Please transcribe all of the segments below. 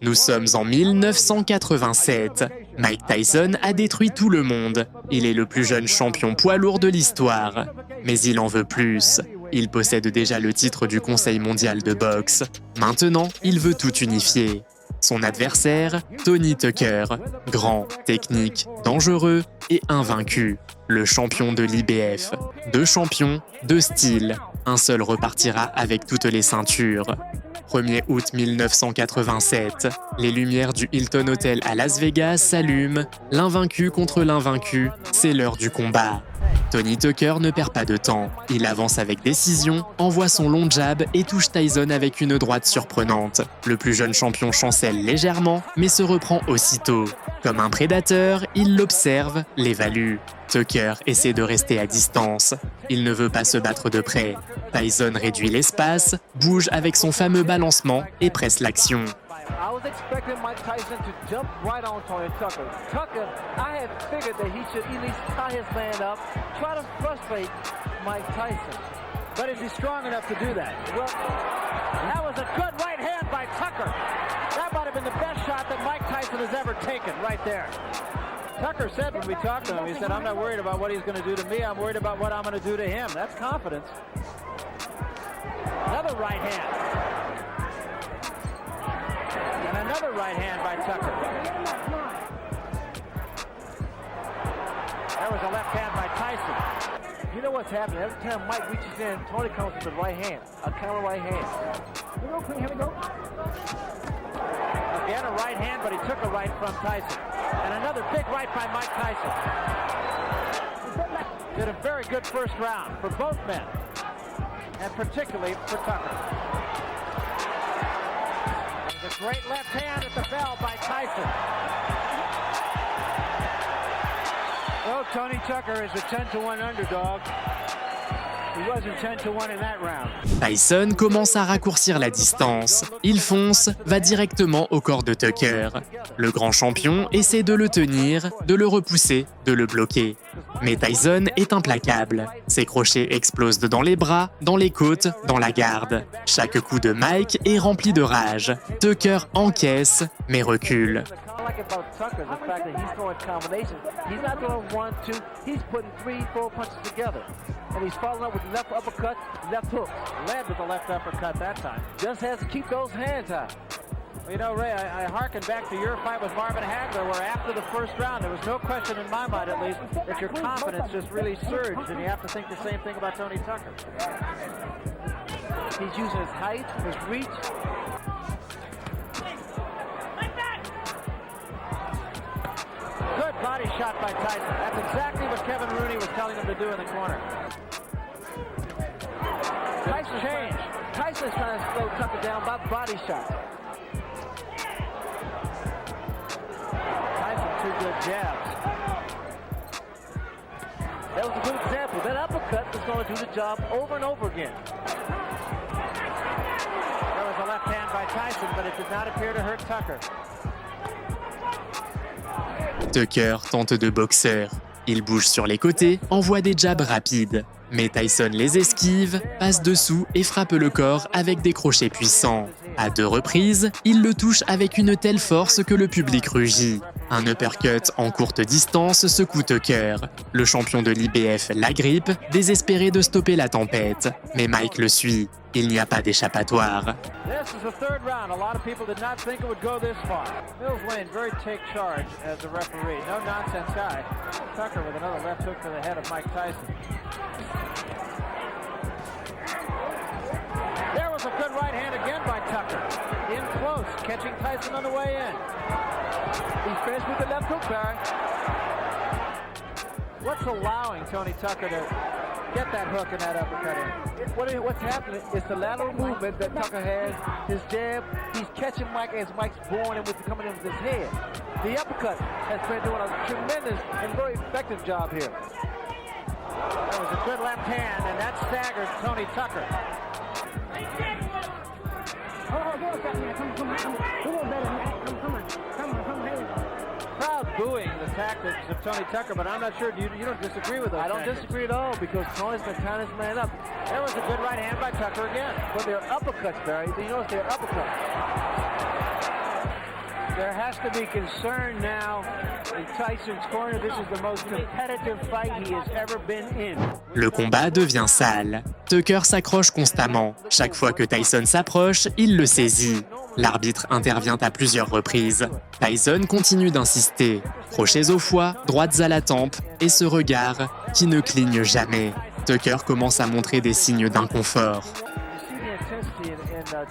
Nous sommes en 1987. Mike Tyson a détruit tout le monde. Il est le plus jeune champion poids lourd de l'histoire. Mais il en veut plus. Il possède déjà le titre du Conseil mondial de boxe. Maintenant, il veut tout unifier. Son adversaire, Tony Tucker, grand, technique, dangereux et invaincu. Le champion de l'IBF. 2 champions, 2 styles. Un seul repartira avec toutes les ceintures. 1er août 1987, les lumières du Hilton Hotel à Las Vegas s'allument. L'invaincu contre l'invaincu, c'est l'heure du combat. Tony Tucker ne perd pas de temps. Il avance avec décision, envoie son long jab et touche Tyson avec une droite surprenante. Le plus jeune champion chancelle légèrement, mais se reprend aussitôt. Comme un prédateur, il l'observe, l'évalue. Tucker essaie de rester à distance. Il ne veut pas se battre de près. Tyson réduit l'espace, bouge avec son fameux balancement et presse l'action. I was expecting Mike Tyson to jump right on Tony Tucker. Tucker, I had figured that he should at least tie his man up, try to frustrate Mike Tyson. But is he strong enough to do that? Well, that was a good right hand by Tucker. That might have been the best shot that Mike Tyson has ever taken right there. Tucker said when we talked to him, he said, I'm not worried about what he's going to do to me, I'm worried about what I'm going to do to him. That's confidence. Another right hand. And another right hand by Tucker. There was a left hand by Tyson. You know what's happening? Every time Mike reaches in, Tony comes with a right hand, a counter right hand. Here we go. Again, a right hand, but he took a right from Tyson. And another big right by Mike Tyson. Did a very good first round for both men, and particularly for Tucker. There's a great left hand at the bell by Tyson. Well, Tony Tucker is a 10-1 underdog. He wasn't 10-1 in that round. Tyson commence à raccourcir la distance. Il fonce, va directement au corps de Tucker. Le grand champion essaie de le tenir, de le repousser, de le bloquer. Mais Tyson est implacable. Ses crochets explosent dans les bras, dans les côtes, dans la garde. Chaque coup de Mike est rempli de rage. Tucker encaisse, mais recule. What I like about Tucker is the fact that he's throwing combinations. He's not throwing 1, 2. He's putting 3, 4 punches together. And he's following up with left uppercut, left hook. Led with the left uppercut that time. Just has to keep those hands out. Well, you know, Ray, I harken back to your fight with Marvin Hagler, where after the first round, there was no question in my mind, at least, that your confidence just really surged, and you have to think the same thing about Tony Tucker. He's using his height, his reach. Good body shot by Tyson. That's exactly what Kevin Rooney was telling him to do in the corner. Tyson changed. Tyson's trying to slow Tucker down by body shot. Tyson, 2 good jabs. That was a good example. That uppercut was going to do the job over and over again. There was a left hand by Tyson, but it did not appear to hurt Tucker. Tucker tente de boxeur. Il bouge sur les côtés, envoie des jabs rapides. Mais Tyson les esquive, passe dessous et frappe le corps avec des crochets puissants. À 2 reprises, il le touche avec une telle force que le public rugit. Un uppercut en courte distance secoue Tucker. Le champion de l'IBF l'agrippe, désespéré de stopper la tempête. Mais Mike le suit. Il n'y a pas d'échappatoire. This is the 3rd round. A lot of people did not think it would go this far. Mills Lane very take charge as the referee. No nonsense guy. Tucker with another left hook to the head of Mike Tyson. There was a good right hand again by Tucker. In close, catching Tyson on the way in. He's finished with the left hook, Barry. What's allowing Tony Tucker to get that hook and that uppercut in? What's happening is the lateral movement that Tucker has, his jab. He's catching Mike as Mike's going in coming in with his head. The uppercut has been doing a tremendous and very effective job here. That was a good left hand, and that staggered Tony Tucker. Crowd booing the tactics of Tony Tucker, but I'm not sure. You don't disagree with those? I don't disagree at all because Tony's been tying his man up. There was a good right hand by Tucker again. But they're uppercuts, Barry. You notice they're uppercuts. There has to be concern now in Tyson's corner. This is the most competitive fight he has ever been in. Le combat devient sale. Tucker s'accroche constamment. Chaque fois que Tyson s'approche, il le saisit. L'arbitre intervient à plusieurs reprises. Tyson continue d'insister. Crochets au foie, droites à la tempe et ce regard qui ne cligne jamais. Tucker commence à montrer des signes d'inconfort.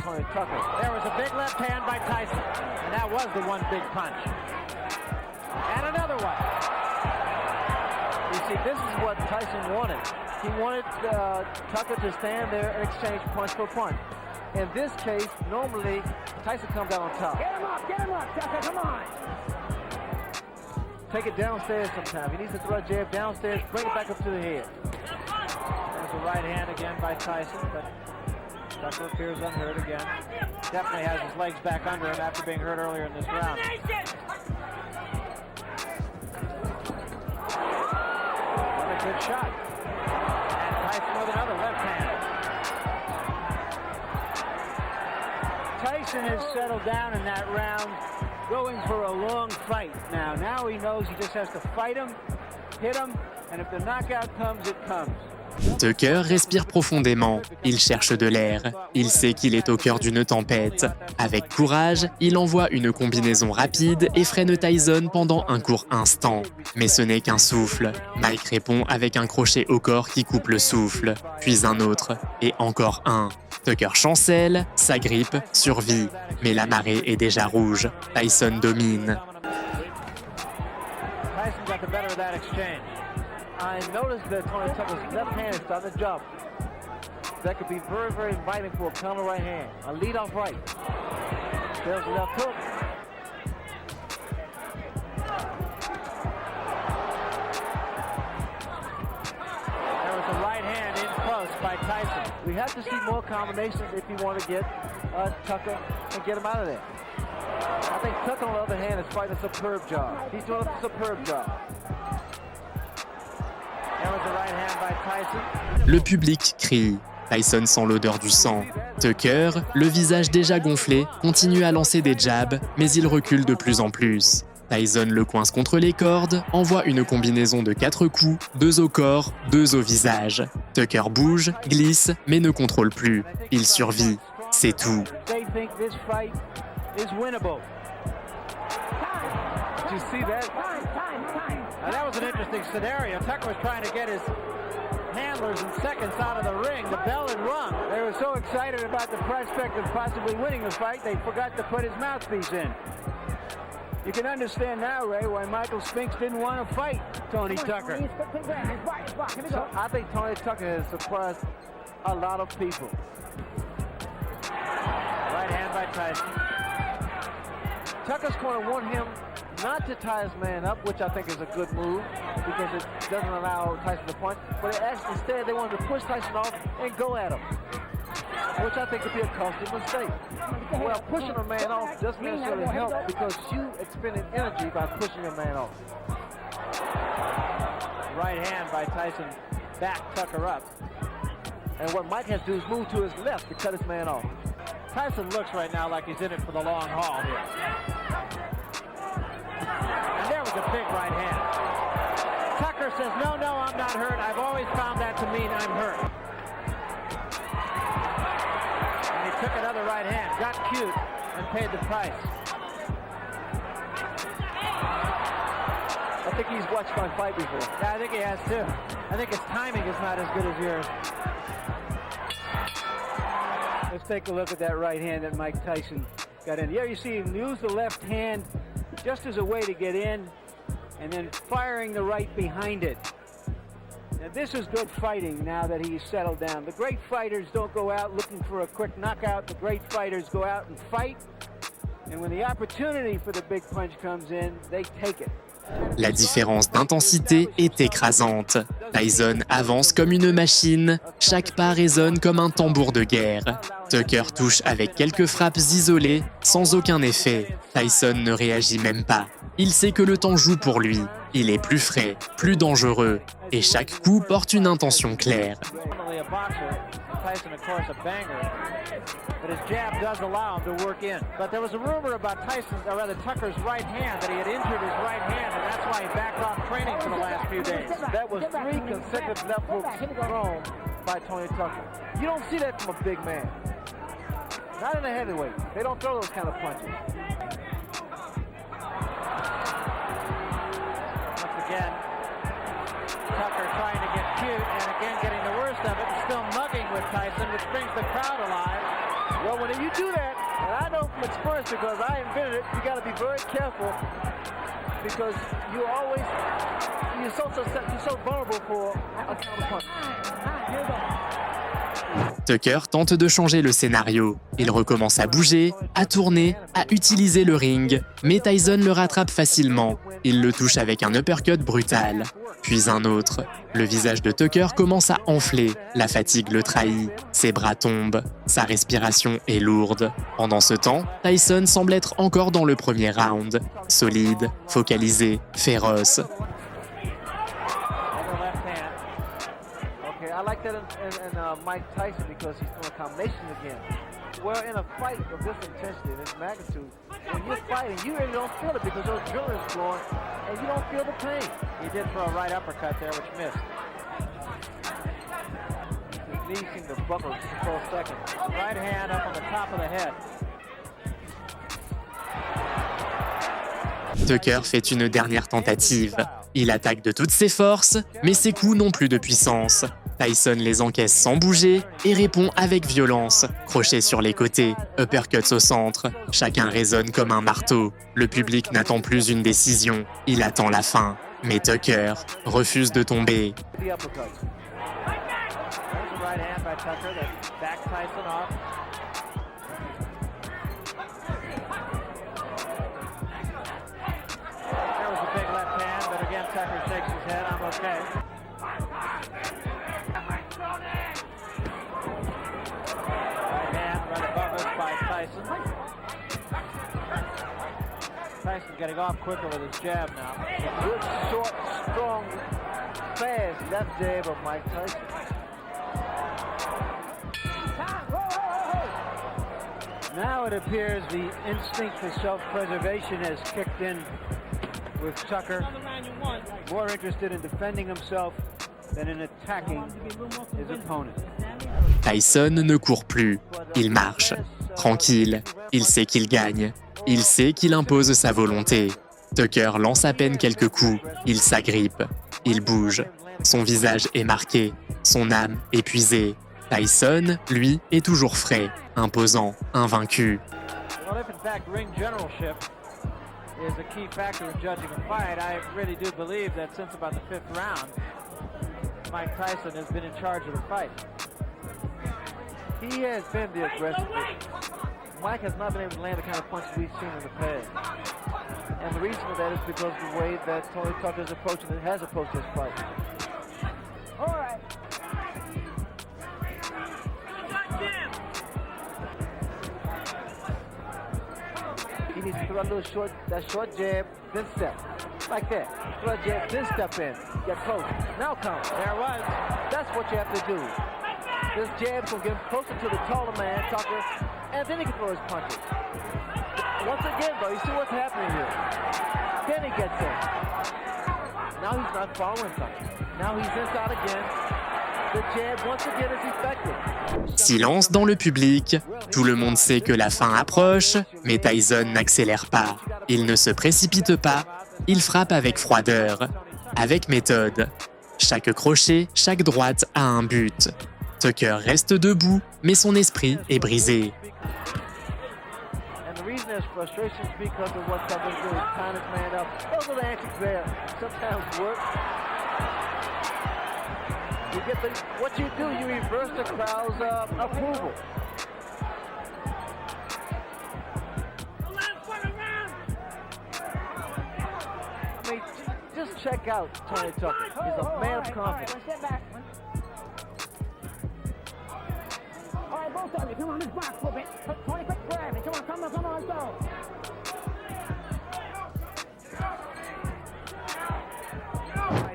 Tony Tucker. There was a big left hand by Tyson, and that was the one big punch. And another one. You see, this is what Tyson wanted. He wanted Tucker to stand there and exchange punch for punch. In this case, normally, Tyson comes out on top. Get him up, Tucker, come on. Take it downstairs sometimes. He needs to throw a jab downstairs, bring it back up to the head. There's a right hand again by Tyson, but Tucker appears unhurt again. Definitely has his legs back under him after being hurt earlier in this round. Another good shot. And Tyson with another left hand. Tyson has settled down in that round, going for a long fight now. Now he knows he just has to fight him, hit him, and if the knockout comes, it comes. Tucker respire profondément, il cherche de l'air, il sait qu'il est au cœur d'une tempête. Avec courage, il envoie une combinaison rapide et freine Tyson pendant un court instant. Mais ce n'est qu'un souffle. Mike répond avec un crochet au corps qui coupe le souffle, puis un autre, et encore un. Tucker chancelle, s'agrippe, survit, mais la marée est déjà rouge. Tyson domine. I noticed that Tony Tucker's left hand is starting to jump. That could be very, very inviting for a counter right hand. A lead-off right. There's the left hook. There was a right hand in close by Tyson. We have to see more combinations if you want to get Tucker and get him out of there. I think Tucker, on the other hand, is fighting a superb job. He's doing a superb job. Le public crie. Tyson sent l'odeur du sang. Tucker, le visage déjà gonflé, continue à lancer des jabs, mais il recule de plus en plus. Tyson le coince contre les cordes, envoie une combinaison de 4 coups, 2 au corps, 2 au visage. Tucker bouge, glisse, mais ne contrôle plus. Il survit. C'est tout. Now that was an interesting scenario. Tucker was trying to get his handlers and seconds out of the ring. The bell had rung. They were so excited about the prospect of possibly winning the fight, they forgot to put his mouthpiece in. You can understand now, Ray, why Michael Spinks didn't want to fight Tony Tucker. So I think Tony Tucker has surprised a lot of people. Right hand by Tyson. Tucker's going to want him not to tie his man up, which I think is a good move because it doesn't allow Tyson to punch, but instead they wanted to push Tyson off and go at him, which I think could be a costly mistake. Well, pushing a man off doesn't necessarily help because you expended energy by pushing a man off. Right hand by Tyson, back Tucker up. And what Mike has to do is move to his left to cut his man off. Tyson looks right now like he's in it for the long haul here. And there was a big right hand. Tucker says, no, I'm not hurt. I've always found that to mean I'm hurt. And he took another right hand, got cute, and paid the price. I think he's watched my fight before. Yeah, I think he has too. I think his timing is not as good as yours. Let's take a look at that right hand that Mike Tyson got in. Yeah, you see him use the left hand just as a way to get in, and then firing the right behind it. Now this is good fighting now that he's settled down. The great fighters don't go out looking for a quick knockout. The great fighters go out and fight, and when the opportunity for the big punch comes in, they take it. La différence d'intensité est écrasante. Tyson avance comme une machine, chaque pas résonne comme un tambour de guerre. Tucker touche avec quelques frappes isolées, sans aucun effet. Tyson ne réagit même pas. Il sait que le temps joue pour lui. Il est plus frais, plus dangereux, et chaque coup porte une intention claire. Tyson, of course, a banger. But his jab does allow him to work in. But there was a rumor about Tyson's, or rather Tucker's right hand, that he had injured his right hand, and that's why he backed off training for the last few days. That was 3 consecutive left hooks thrown by Tony Tucker. You don't see that from a big man. Not in a heavyweight. They don't throw those kind of punches. Once again, Tucker trying to get cute, and again getting the worst of it, and still mugging with Tyson, which brings the crowd alive. Well, when you do that, and I know from experience because I invented it, you got to be very careful because you're so vulnerable for a counter punch. Tucker tente de changer le scénario. Il recommence à bouger, à tourner, à utiliser le ring, mais Tyson le rattrape facilement. Il le touche avec un uppercut brutal, puis un autre. Le visage de Tucker commence à enfler, la fatigue le trahit, ses bras tombent, sa respiration est lourde. Pendant ce temps, Tyson semble être encore dans le premier round, solide, focalisé, féroce. I like that in Mike Tyson because he's doing combinations again. Well, in a fight of this intensity and this magnitude, when you're fighting, you really don't feel it because those adrenaline's flowing and you don't feel the pain. He did throw a right uppercut there, which missed. His knees seem to buckle just for a second. Right hand up on the top of the head. Tucker fait une dernière tentative. Il attaque de toutes ses forces, mais ses coups n'ont plus de puissance. Tyson les encaisse sans bouger et répond avec violence. Crochets sur les côtés, uppercuts au centre. Chacun résonne comme un marteau. Le public n'attend plus une décision. Il attend la fin. Mais Tucker refuse de tomber. Tyson getting off quicker with his jab now. Good, short, strong, fast left jab of Mike Tyson. Now it appears the instinct for self-preservation has kicked in with Tucker. More interested in defending himself than in attacking his opponent. Tyson ne court plus. Il marche. Tranquille. Il sait qu'il gagne. Il sait qu'il impose sa volonté. Tucker lance à peine quelques coups. Il s'agrippe. Il bouge. Son visage est marqué. Son âme épuisée. Tyson, lui, est toujours frais, imposant, invaincu. Is a key factor in judging a fight. I really do believe that since about the 5th round, Mike Tyson has been in charge of the fight. He has been the aggressor. Mike has not been able to land the kind of punches we've seen in the past. And the reason for that is because of the way that Tony Tucker has approached this fight. All right. He needs to throw a little short jab, then step. Like that. Throw a jab, then step in. Get close. Now come. There it was. That's what you have to do. This jab will get him closer to the taller man, Tucker, and then he can throw his punches. Once again, though, you see what's happening here. Then he gets in. Now he's not following Tucker. Now he's inside again. The jab, once again, is effective. Silence dans le public. Tout le monde sait que la fin approche, mais Tyson n'accélère pas. Il ne se précipite pas. Il frappe avec froideur, avec méthode. Chaque crochet, chaque droite a un but. Tucker reste debout, mais son esprit est brisé. What you do, you reverse the crowd's approval. I mean, just check out Tony Tucker. He's a man of confidence. All right, both of you, come on, this box for a bit. Tony, quick grab it. Come on, go.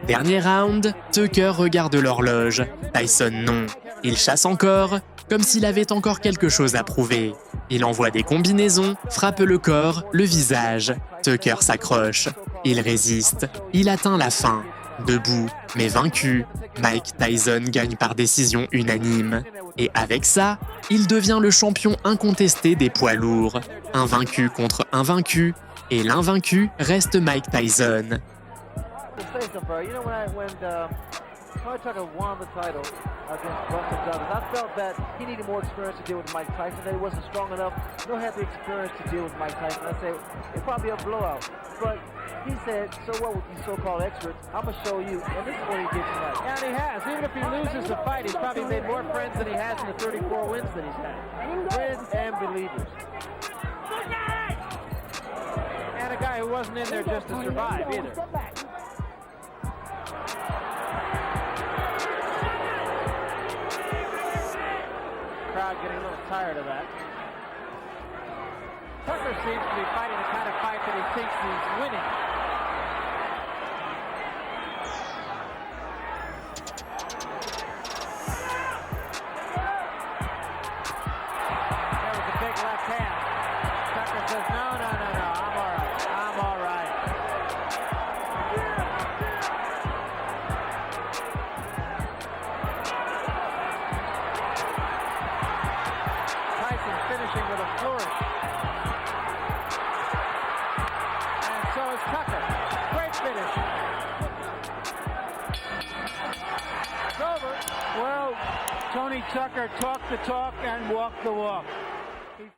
Dernier round, Tucker regarde l'horloge. Tyson non. Il chasse encore, comme s'il avait encore quelque chose à prouver. Il envoie des combinaisons, frappe le corps, le visage. Tucker s'accroche. Il résiste. Il atteint la fin. Debout, mais vaincu, Mike Tyson gagne par décision unanime. Et avec ça, il devient le champion incontesté des poids lourds. Un vaincu contre un vaincu, et l'invaincu reste Mike Tyson. Troy Tucker won the title against Buster Douglas. I felt that he needed more experience to deal with Mike Tyson, that he wasn't strong enough, nor had the experience to deal with Mike Tyson. I said, it'd probably be a blowout. But he said, so what with these so-called experts, I'm going to show you. And this is what he did tonight. And he has. Even if he loses the fight, he's probably made more friends than he has in the 34 wins that he's had. Friends and believers. And a guy who wasn't in there just to survive either. Crowd getting a little tired of that. Tucker seems to be fighting the kind of fight that he thinks he's winning. There was a big left hand. Tucker says, no, I'm all right. I'm all right. Tyson finishing with a flourish. And so is Tucker. Great finish. It's over. Well, Tony Tucker talked the talk and walked the walk.